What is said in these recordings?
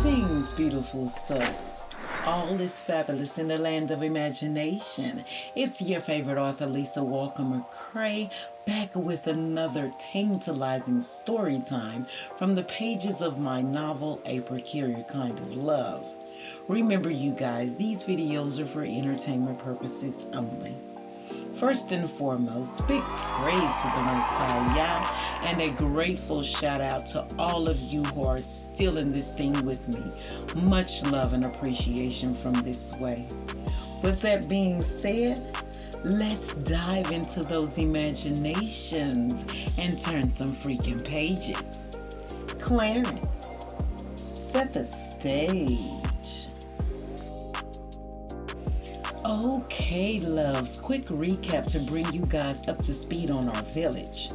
Greetings, beautiful souls. All is fabulous in the land of imagination. It's your favorite author, Lisa Walker McCrae, back with another tantalizing story time from the pages of my novel, A Peculiar Kind of Love. Remember, you guys, these videos are for entertainment purposes only. First and foremost, big praise to the Most High Yah, and a grateful shout out to all of you who are still in this thing with me. Much love and appreciation from this way. With that being said, let's dive into those imaginations and turn some freaking pages. Clarence, set the stage. Okay, loves, quick recap to bring you guys up to speed on our village.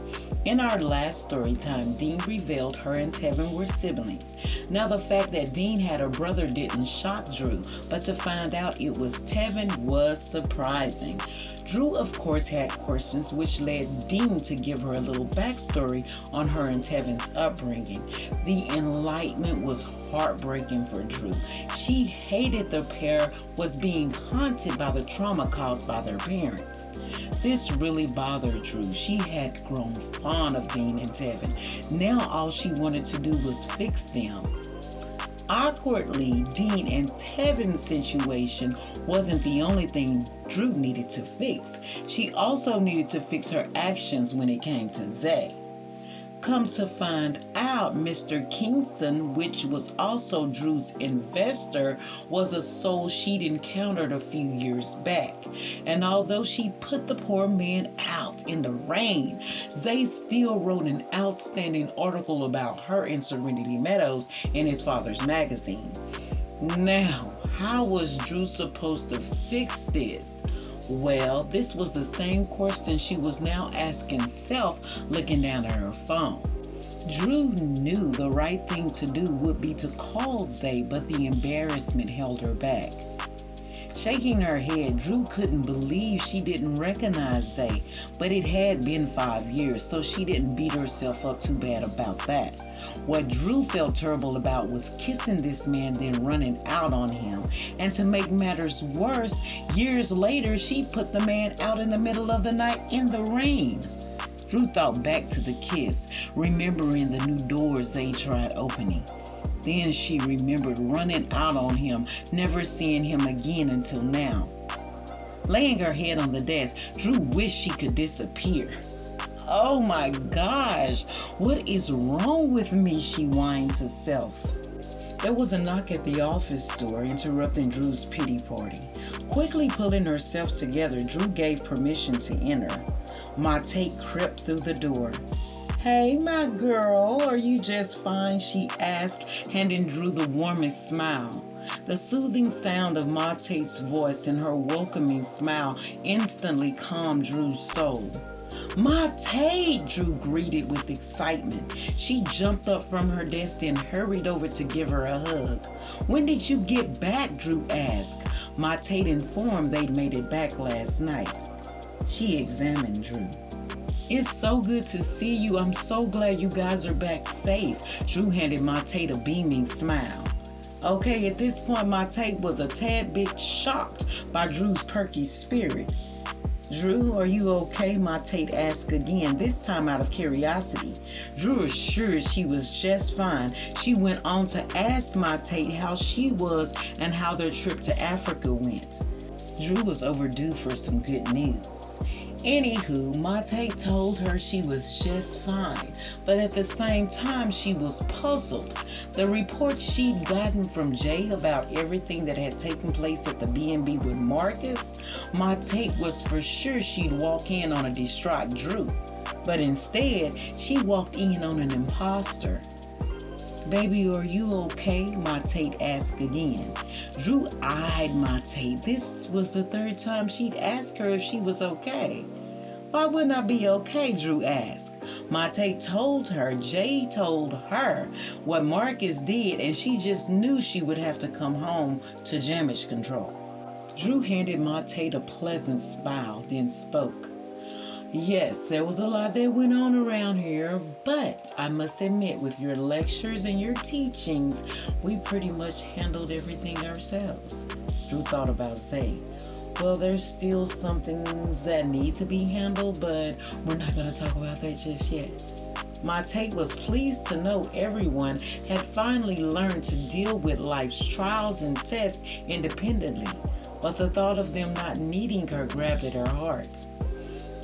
In our last story time, Dean revealed her and Tevin were siblings. Now, the fact that Dean had a brother didn't shock Drew, but to find out it was Tevin was surprising. Drew, of course, had questions, which led Dean to give her a little backstory on her and Tevin's upbringing. The enlightenment was heartbreaking for Drew. She hated the pair was being haunted by the trauma caused by their parents. This really bothered Drew. She had grown fond of Dean and Tevin. Now all she wanted to do was fix them. Awkwardly, Dean and Tevin's situation wasn't the only thing Drew needed to fix. She also needed to fix her actions when it came to Zay. Come to find out, Mr. Kingston, which was also Drew's investor, was a soul she'd encountered a few years back. And although she put the poor man out in the rain, Zay still wrote an outstanding article about her in Serenity Meadows in his father's magazine. Now, how was Drew supposed to fix this? Well, this was the same question she was now asking self, looking down at her phone. Drew knew the right thing to do would be to call Zay, but the embarrassment held her back. Shaking her head, Drew couldn't believe she didn't recognize Zay, but it had been 5 years, so she didn't beat herself up too bad about that. What Drew felt terrible about was kissing this man, then running out on him. And to make matters worse, years later, she put the man out in the middle of the night in the rain. Drew thought back to the kiss, remembering the new doors they tried opening. Then she remembered running out on him, never seeing him again until now. Laying her head on the desk, Drew wished she could disappear. Oh my gosh, what is wrong with me, she whined to self. There was a knock at the office door, interrupting Drew's pity party. Quickly pulling herself together, Drew gave permission to enter. Mate crept through the door. "Hey, my girl, are you just fine?" she asked, handing Drew the warmest smile. The soothing sound of Mate's voice and her welcoming smile instantly calmed Drew's soul. "Mate!" Drew greeted with excitement. She jumped up from her desk and hurried over to give her a hug. "When did you get back?" Drew asked. Mate informed they'd made it back last night. She examined Drew. "It's so good to see you. I'm so glad you guys are back safe." Drew handed Mate a beaming smile. Okay, at this point, Mate was a tad bit shocked by Drew's perky spirit. "Drew, are you okay?" Mate asked again, this time out of curiosity. Drew assured she was just fine. She went on to ask Mate how she was and how their trip to Africa went. Drew was overdue for some good news. Anywho, Mate told her she was just fine, but at the same time she was puzzled. The report she'd gotten from Jay about everything that had taken place at the B&B with Marcus, Mate was for sure she'd walk in on a distraught Drew. But instead, she walked in on an imposter. "Baby, are you okay?" Mate asked again. Drew eyed Mate. This was the third time she'd asked her if she was okay. "Why wouldn't I be okay?" Drew asked. Mate told her Jay told her what Marcus did, and she just knew she would have to come home to damage control. Drew handed Mate a pleasant smile, then spoke. Yes, there was a lot that went on around here, but I must admit, with your lectures and your teachings, we pretty much handled everything ourselves. Drew thought about saying, well, there's still some things that need to be handled, but we're not going to talk about that just yet. My Tate was pleased to know everyone had finally learned to deal with life's trials and tests independently, but the thought of them not needing her grabbed at her heart.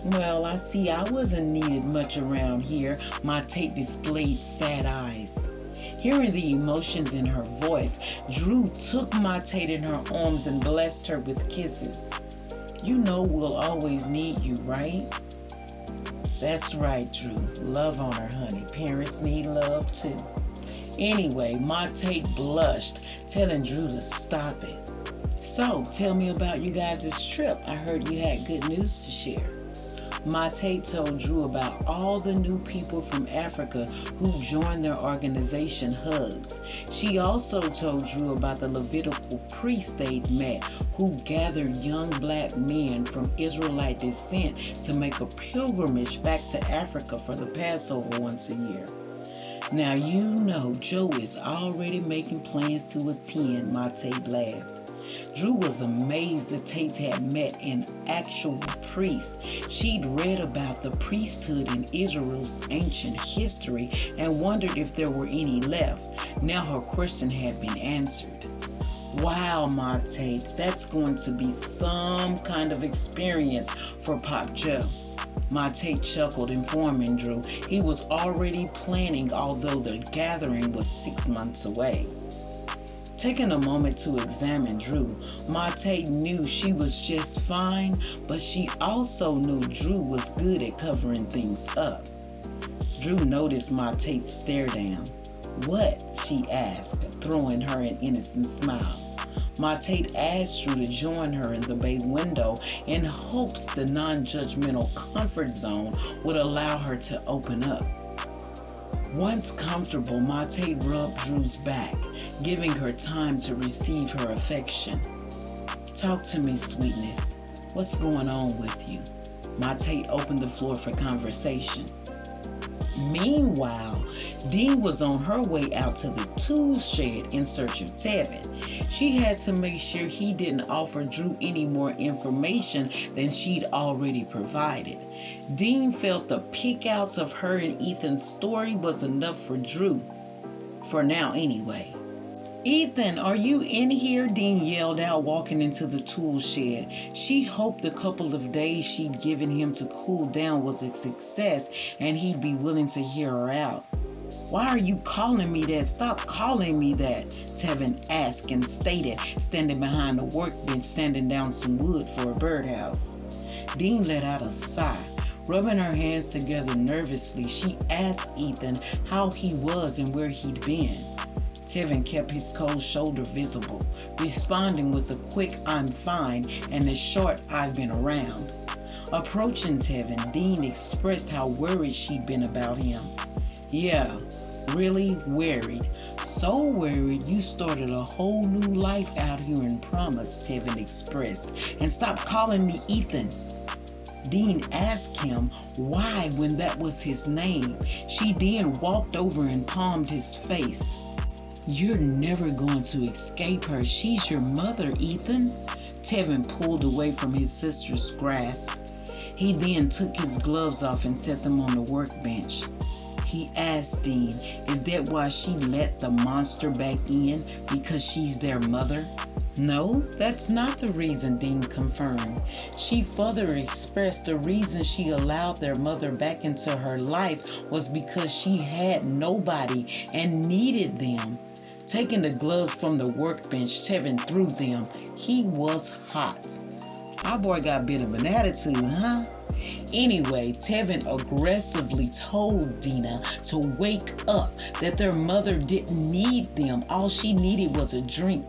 Well, I see I wasn't needed much around here. My Tate displayed sad eyes. Hearing the emotions in her voice, Drew took my Tate in her arms and blessed her with kisses. You know we'll always need you, right? That's right, Drew. Love on her, honey. Parents need love too. Anyway, my Tate blushed, telling Drew to stop it. So, tell me about you guys' trip. I heard you had good news to share. My Tate told Drew about all the new people from Africa who joined their organization Hugs. She also told Drew about the Levitical priests they'd met who gathered young black men from Israelite descent to make a pilgrimage back to Africa for the Passover once a year. Now you know Joe is already making plans to attend, my Tate laughed. Drew was amazed the Tates had met an actual priest. She'd read about the priesthood in Israel's ancient history and wondered if there were any left. Now her question had been answered. Wow, my Tate, that's going to be some kind of experience for Pop Joe. My Tate chuckled, informing Drew he was already planning, although the gathering was 6 months away. Taking a moment to examine Drew, my Tate knew she was just fine, but she also knew Drew was good at covering things up. Drew noticed my Tate's stare down. What? She asked, throwing her an innocent smile. My Tate asked Drew to join her in the bay window in hopes the non-judgmental comfort zone would allow her to open up. Once comfortable, my Tate rubbed Drew's back, giving her time to receive her affection. Talk to me, sweetness. What's going on with you? My Tate opened the floor for conversation. Meanwhile, Dean was on her way out to the tool shed in search of Tevin. She had to make sure he didn't offer Drew any more information than she'd already provided. Dean felt the pick-outs of her and Ethan's story was enough for Drew. For now, anyway. Ethan, are you in here? Dean yelled out, walking into the tool shed. She hoped the couple of days she'd given him to cool down was a success and he'd be willing to hear her out. Why are you calling me that? Stop calling me that, Tevin asked and stated, standing behind the workbench sanding down some wood for a birdhouse. Dean let out a sigh. Rubbing her hands together nervously, she asked Ethan how he was and where he'd been. Tevin kept his cold shoulder visible, responding with a quick "I'm fine" and a short "I've been around." Approaching Tevin, Dean expressed how worried she'd been about him. Yeah, really worried. So worried you started a whole new life out here in Promise, Tevin expressed. And stop calling me Ethan. Dean asked him why when that was his name. She then walked over and palmed his face. You're never going to escape her. She's your mother, Ethan. Tevin pulled away from his sister's grasp. He then took his gloves off and set them on the workbench. He asked Dean, is that why she let the monster back in? Because she's their mother? No, that's not the reason, Dean confirmed. She further expressed the reason she allowed their mother back into her life was because she had nobody and needed them. Taking the gloves from the workbench, Tevin threw them. He was hot. Our boy got a bit of an attitude, huh? Anyway, Tevin aggressively told Dina to wake up, that their mother didn't need them. All she needed was a drink.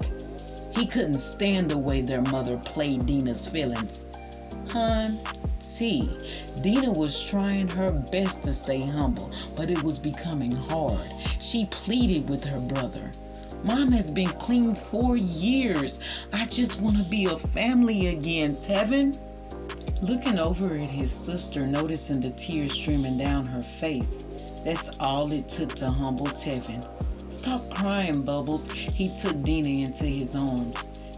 He couldn't stand the way their mother played Dina's feelings. Dina was trying her best to stay humble, but it was becoming hard. She pleaded with her brother. Mom has been clean 4 years. I just want to be a family again, Tevin. Looking over at his sister, noticing the tears streaming down her face, that's all it took to humble Tevin. "Stop crying, Bubbles." He took Dina into his arms.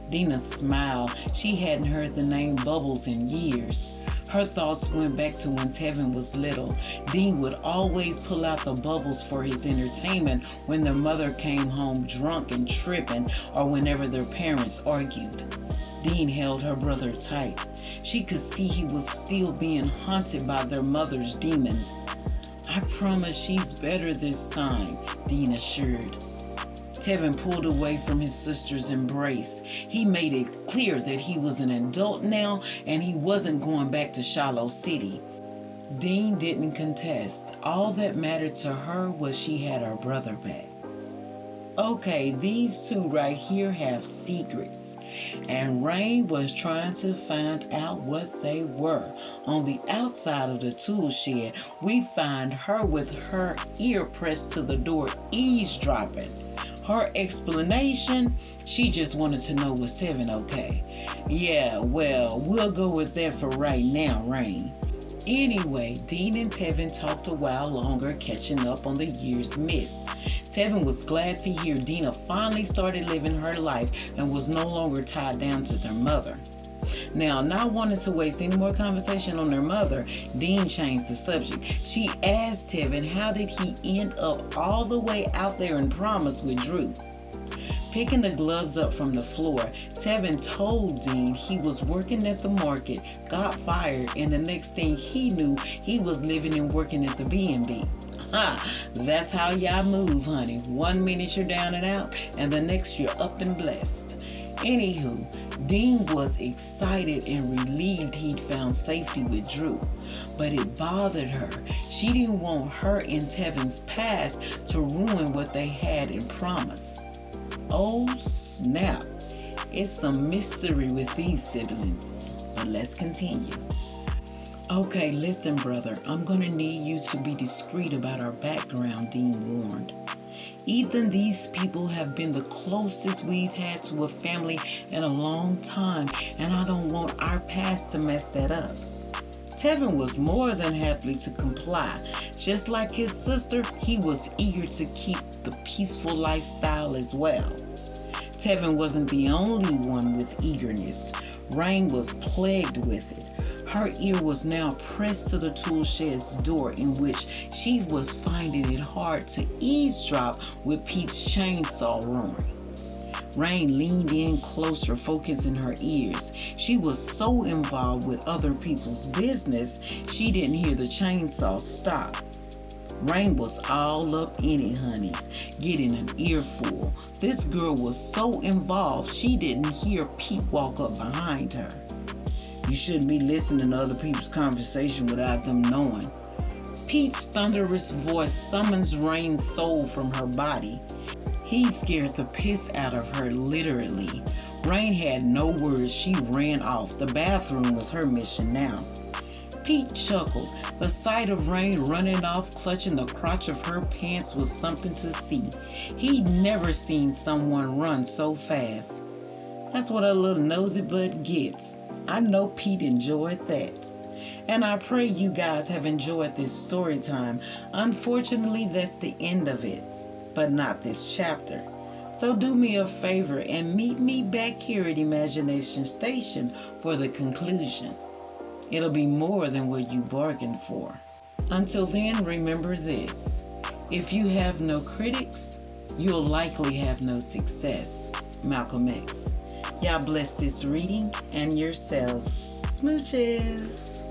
Dina smiled. She hadn't heard the name Bubbles in years. Her thoughts went back to when Tevin was little. Dean would always pull out the bubbles for his entertainment when their mother came home drunk and tripping, or whenever their parents argued. Dean held her brother tight. She could see he was still being haunted by their mother's demons. "I promise she's better this time," Dean assured. Tevin pulled away from his sister's embrace. He made it clear that he was an adult now and he wasn't going back to Shiloh City. Dean didn't contest. All that mattered to her was she had her brother back. Okay, these two right here have secrets, and Rain was trying to find out what they were. On the outside of the tool shed, we find her with her ear pressed to the door, eavesdropping. Her explanation, she just wanted to know was Tevin okay. Yeah, well, we'll go with that for right now, Rain. Anyway, Dean and Tevin talked a while longer, catching up on the years missed. Tevin was glad to hear Dina finally started living her life and was no longer tied down to their mother. Now, not wanting to waste any more conversation on their mother, Dean changed the subject. She asked Tevin how did he end up all the way out there in Promise with Drew. Picking the gloves up from the floor, Tevin told Dean he was working at the market, got fired, and the next thing he knew, he was living and working at the B&B. That's how y'all move, honey. 1 minute you're down and out, and the next you're up and blessed. Anywho, Dean was excited and relieved he'd found safety with Drew, but it bothered her. She didn't want her and Tevin's past to ruin what they had in Promise. Oh snap, it's some mystery with these siblings, but let's continue. Okay, listen brother, I'm gonna need you to be discreet about our background, Dean warned. Ethan, these people have been the closest we've had to a family in a long time, and I don't want our past to mess that up. Tevin was more than happy to comply. Just like his sister, he was eager to keep the peaceful lifestyle as well. Tevin wasn't the only one with eagerness. Rain was plagued with it. Her ear was now pressed to the tool shed's door, in which she was finding it hard to eavesdrop with Pete's chainsaw roaring. Rain leaned in closer, focusing her ears. She was so involved with other people's business, she didn't hear the chainsaw stop. Rain was all up in it, honeys, getting an earful. This girl was so involved, she didn't hear Pete walk up behind her. You shouldn't be listening to other people's conversation without them knowing. Pete's thunderous voice summons Rain's soul from her body. He scared the piss out of her, literally. Rain had no words. She ran off. The bathroom was her mission now. Pete chuckled. The sight of Rain running off, clutching the crotch of her pants was something to see. He'd never seen someone run so fast. That's what a little nosy butt gets. I know Pete enjoyed that. And I pray you guys have enjoyed this story time. Unfortunately, that's the end of it, but not this chapter. So do me a favor and meet me back here at Imagination Station for the conclusion. It'll be more than what you bargained for. Until then, remember this. If you have no critics, you'll likely have no success. Malcolm X. Y'all bless this reading and yourselves. Smooches.